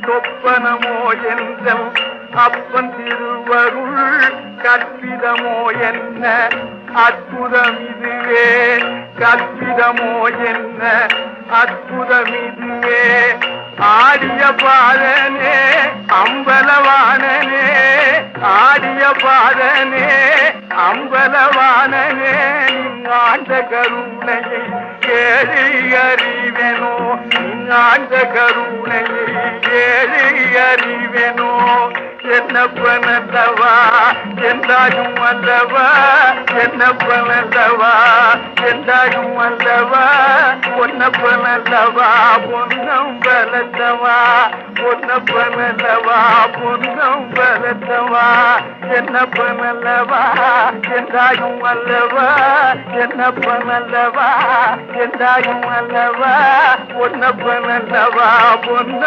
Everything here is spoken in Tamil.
சொப்பனமோ என்றல் அப்பன் திருவருள் கற்பிதமோ என்ன அற்புதம் இதுவே கற்பிதமோ என்ன அற்புதம் இதுவே ஆடிய பாதனே அம்பலவானனே ஆடிய பாதனே அம்பலவானனே நீங்காண்ட கருணையை ஏழை அறிவெனோ நீங்காண்ட கருணையை ஏழை அறிவெனோ என்னப்பனல்லவா என்றாயும் அல்லவா என்னப்பனல்லவா என்றாயும் அல்லவா பொன்னப்பனல்லவா பொன்னம் பலத்தவா பொன்னப்பனல்லவா பொன்னம் பலத்தவா என்னப்பனல்லவா என்றாயும் அல்லவா என்னப்பனல்லவா என்றாயும் அல்லவா பொன்னப்பனல்லவா பொன்னம்